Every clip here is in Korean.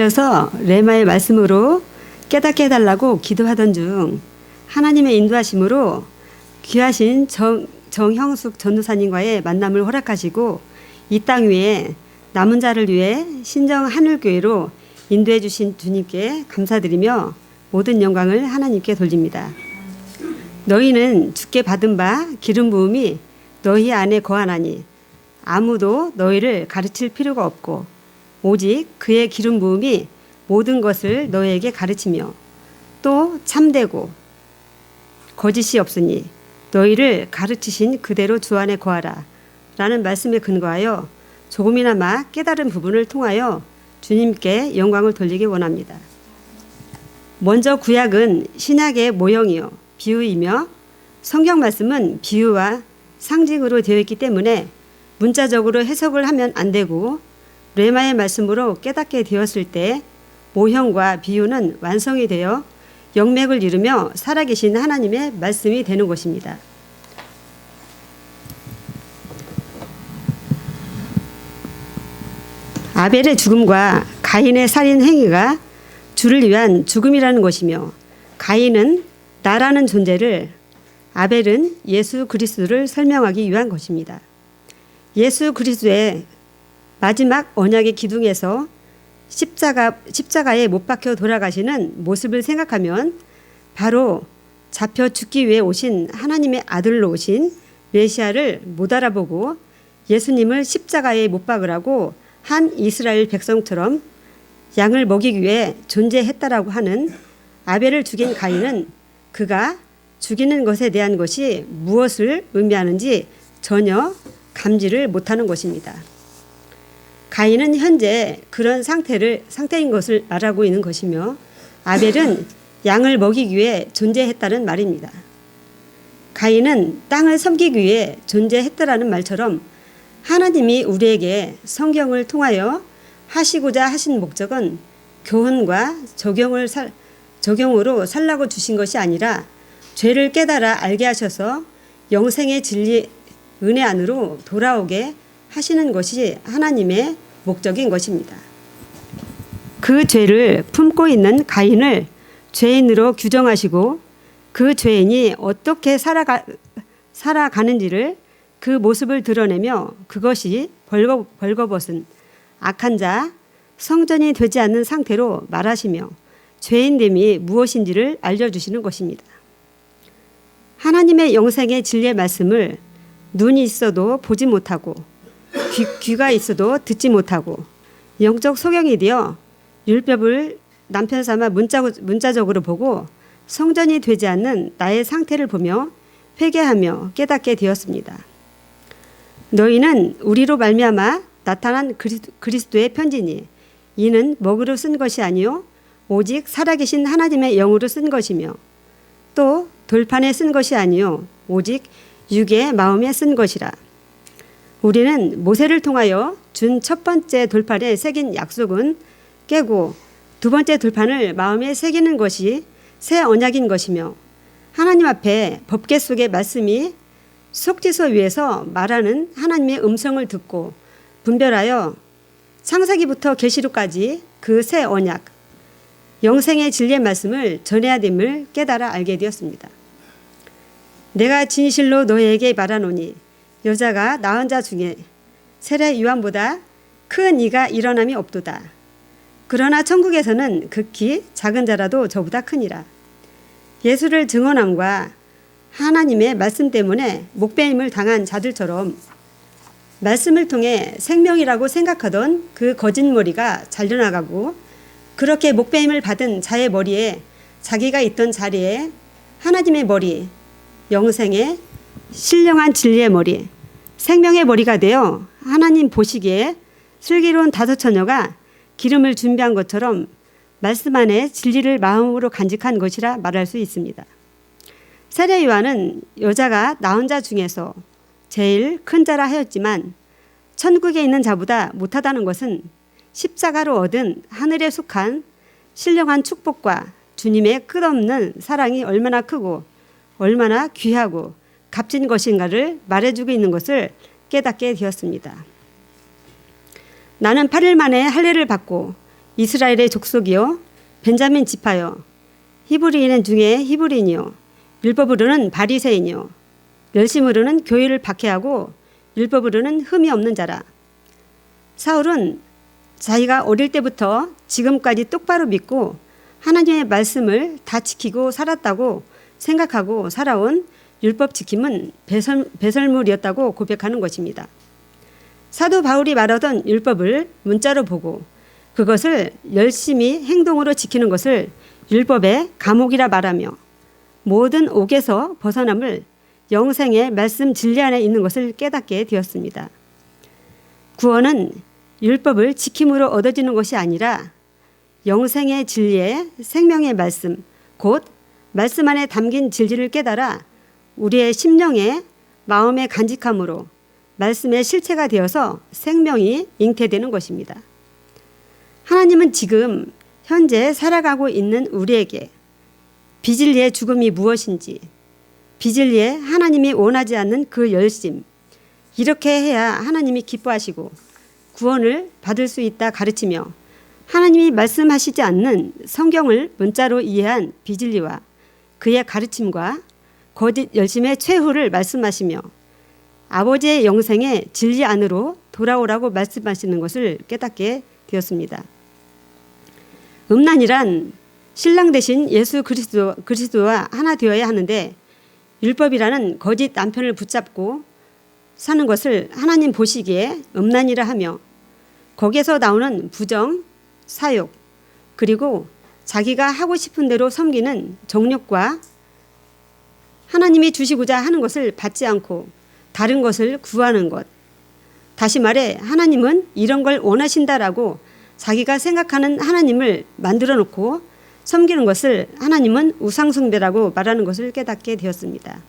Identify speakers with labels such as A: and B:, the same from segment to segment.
A: 들려서 레마의 말씀으로 깨닫게 해달라고 기도하던 중 하나님의 인도하심으로 귀하신 정형숙 전도사님과의 만남을 허락하시고 이 땅 위에 남은 자를 위해 신정 하늘교회로 인도해 주신 주님께 감사드리며 모든 영광을 하나님께 돌립니다. 너희는 주께 받은 바 기름 부음이 너희 안에 거하나니 아무도 너희를 가르칠 필요가 없고 오직 그의 기름 부음이 모든 것을 너희에게 가르치며 또 참되고 거짓이 없으니 너희를 가르치신 그대로 주 안에 거하라 라는 말씀에 근거하여 조금이나마 깨달은 부분을 통하여 주님께 영광을 돌리기 원합니다. 먼저 구약은 신약의 모형이요 비유이며 성경 말씀은 비유와 상징으로 되어 있기 때문에 문자적으로 해석을 하면 안 되고 레마의 말씀으로 깨닫게 되었을 때 모형과 비유는 완성이 되어 영맥을 이루며 살아계신 하나님의 말씀이 되는 것입니다. 아벨의 죽음과 가인의 살인 행위가 주를 위한 죽음이라는 것이며 가인은 나라는 존재를 아벨은 예수 그리스도를 설명하기 위한 것입니다. 예수 그리스도의 마지막 언약의 기둥에서 십자가에 못 박혀 돌아가시는 모습을 생각하면 바로 잡혀 죽기 위해 오신 하나님의 아들로 오신 메시아를 못 알아보고 예수님을 십자가에 못 박으라고 한 이스라엘 백성처럼 양을 먹이기 위해 존재했다라고 하는 아벨을 죽인 가인은 그가 죽이는 것에 대한 것이 무엇을 의미하는지 전혀 감지를 못하는 것입니다. 가인은 현재 그런 상태인 것을 말하고 있는 것이며 아벨은 양을 먹이기 위해 존재했다는 말입니다. 가인은 땅을 섬기기 위해 존재했다라는 말처럼 하나님이 우리에게 성경을 통하여 하시고자 하신 목적은 교훈과 적용으로 살라고 주신 것이 아니라 죄를 깨달아 알게 하셔서 영생의 진리 은혜 안으로 돌아오게 하시는 것이 하나님의 목적인 것입니다. 그 죄를 품고 있는 가인을 죄인으로 규정하시고 그 죄인이 어떻게 살아가는지를 그 모습을 드러내며 그것이 벌거벗은 악한 자, 성전이 되지 않는 상태로 말하시며 죄인됨이 무엇인지를 알려주시는 것입니다. 하나님의 영생의 진리의 말씀을 눈이 있어도 보지 못하고 귀가 있어도 듣지 못하고 영적 소경이 되어 율법을 남편 삼아 문자적으로 보고 성전이 되지 않는 나의 상태를 보며 회개하며 깨닫게 되었습니다. 너희는 우리로 말미암아 나타난 그리스도의 편지니 이는 먹으로 쓴 것이 아니요 오직 살아계신 하나님의 영으로 쓴 것이며 또 돌판에 쓴 것이 아니요 오직 육의 마음에 쓴 것이라. 우리는 모세를 통하여 준 첫 번째 돌판에 새긴 약속은 깨고 두 번째 돌판을 마음에 새기는 것이 새 언약인 것이며 하나님 앞에 법궤 속의 말씀이 속죄서 위에서 말하는 하나님의 음성을 듣고 분별하여 창세기부터 계시록까지 그 새 언약, 영생의 진리의 말씀을 전해야 됨을 깨달아 알게 되었습니다. 내가 진실로 너희에게 말하노니 여자가 낳은 자 중에 세례 요한보다 큰 이가 일어남이 없도다. 그러나 천국에서는 극히 작은 자라도 저보다 크니라. 예수를 증언함과 하나님의 말씀 때문에 목배임을 당한 자들처럼 말씀을 통해 생명이라고 생각하던 그 거짓머리가 잘려나가고 그렇게 목배임을 받은 자의 머리에 자기가 있던 자리에 하나님의 머리, 영생의 신령한 진리의 머리, 생명의 머리가 되어 하나님 보시기에 슬기로운 다섯 처녀가 기름을 준비한 것처럼 말씀 안에 진리를 마음으로 간직한 것이라 말할 수 있습니다. 세례 요한은 여자가 낳은 자 중에서 제일 큰 자라 하였지만 천국에 있는 자보다 못하다는 것은 십자가로 얻은 하늘에 속한 신령한 축복과 주님의 끝없는 사랑이 얼마나 크고 얼마나 귀하고 값진 것인가를 말해주고 있는 것을 깨닫게 되었습니다. 나는 8일 만에 할례를 받고 이스라엘의 족속이요 벤자민 지파요 히브리인 중에 히브리인이요 율법으로는 바리새인이요 열심으로는 교회를 박해하고 율법으로는 흠이 없는 자라. 사울은 자기가 어릴 때부터 지금까지 똑바로 믿고 하나님의 말씀을 다 지키고 살았다고 생각하고 살아온 율법 지킴은 배설물이었다고 고백하는 것입니다. 사도 바울이 말하던 율법을 문자로 보고 그것을 열심히 행동으로 지키는 것을 율법의 감옥이라 말하며 모든 옥에서 벗어남을 영생의 말씀 진리 안에 있는 것을 깨닫게 되었습니다. 구원은 율법을 지킴으로 얻어지는 것이 아니라 영생의 진리의 생명의 말씀, 곧 말씀 안에 담긴 진리를 깨달아 우리의 심령의 마음의 간직함으로 말씀의 실체가 되어서 생명이 잉태되는 것입니다. 하나님은 지금 현재 살아가고 있는 우리에게 비진리의 죽음이 무엇인지, 비진리에 하나님이 원하지 않는 그 열심, 이렇게 해야 하나님이 기뻐하시고 구원을 받을 수 있다 가르치며 하나님이 말씀하시지 않는 성경을 문자로 이해한 비진리와 그의 가르침과 거짓 열심의 최후를 말씀하시며 아버지의 영생의 진리 안으로 돌아오라고 말씀하시는 것을 깨닫게 되었습니다. 음란이란 신랑 대신 예수 그리스도와 하나 되어야 하는데 율법이라는 거짓 남편을 붙잡고 사는 것을 하나님 보시기에 음란이라 하며 거기에서 나오는 부정, 사욕, 그리고 자기가 하고 싶은 대로 섬기는 정욕과 하나님이 주시고자 하는 것을 받지 않고 다른 것을 구하는 것. 다시 말해 하나님은 이런 걸 원하신다라고 자기가 생각하는 하나님을 만들어 놓고 섬기는 것을 하나님은 우상숭배라고 말하는 것을 깨닫게 되었습니다.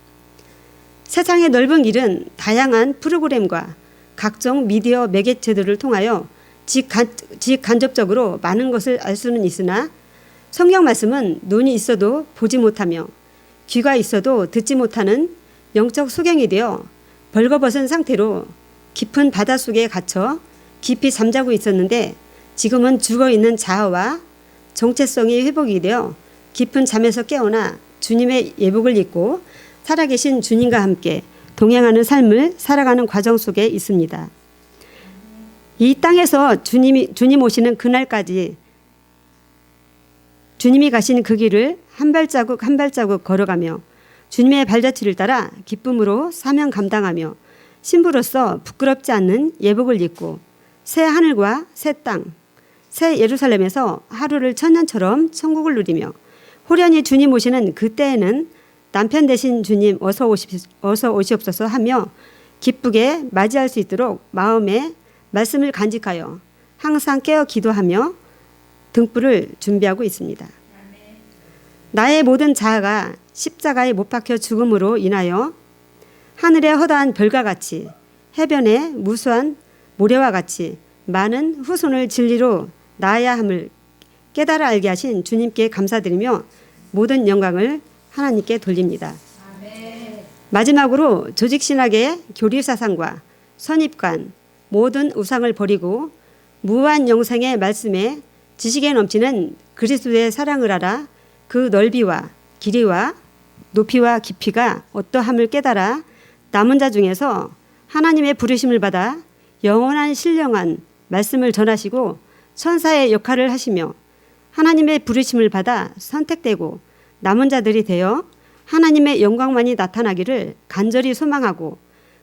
A: 세상의 넓은 길은 다양한 프로그램과 각종 미디어 매개체들을 통하여 직간접적으로 많은 것을 알 수는 있으나 성경 말씀은 눈이 있어도 보지 못하며 귀가 있어도 듣지 못하는 영적 소경이 되어 벌거벗은 상태로 깊은 바닷속에 갇혀 깊이 잠자고 있었는데 지금은 죽어있는 자아와 정체성이 회복이 되어 깊은 잠에서 깨어나 주님의 예복을 입고 살아계신 주님과 함께 동행하는 삶을 살아가는 과정 속에 있습니다. 이 땅에서 주님 오시는 그날까지 주님이 가신 그 길을 한 발자국 한 발자국 걸어가며 주님의 발자취를 따라 기쁨으로 사명 감당하며 신부로서 부끄럽지 않는 예복을 입고 새 하늘과 새 땅, 새 예루살렘에서 하루를 천년처럼 천국을 누리며 호련히 주님 오시는 그때에는 남편 되신 주님 어서 오시옵소서 하며 기쁘게 맞이할 수 있도록 마음에 말씀을 간직하여 항상 깨어 기도하며 등불을 준비하고 있습니다. 나의 모든 자아가 십자가에 못 박혀 죽음으로 인하여 하늘의 허다한 별과 같이 해변의 무수한 모래와 같이 많은 후손을 진리로 낳아야 함을 깨달아 알게 하신 주님께 감사드리며 모든 영광을 하나님께 돌립니다. 마지막으로 조직신학의 교리사상과 선입관, 모든 우상을 버리고 무한 영생의 말씀에 지식에 넘치는 그리스도의 사랑을 알아 그 넓이와 길이와 높이와 깊이가 어떠함을 깨달아 남은 자 중에서 하나님의 부르심을 받아 영원한 신령한 말씀을 전하시고 천사의 역할을 하시며 하나님의 부르심을 받아 선택되고 남은 자들이 되어 하나님의 영광만이 나타나기를 간절히 소망하고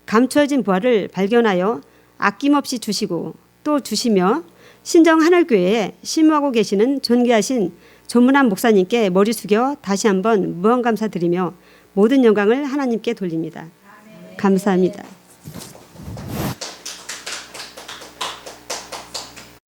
A: 감추어진 부활을 발견하여 아낌없이 주시고 또 주시며 신정 하늘교회에 심호하고 계시는 존귀하신 조문환 목사님께 머리 숙여 다시 한번 무언 감사드리며 모든 영광을 하나님께 돌립니다. 감사합니다.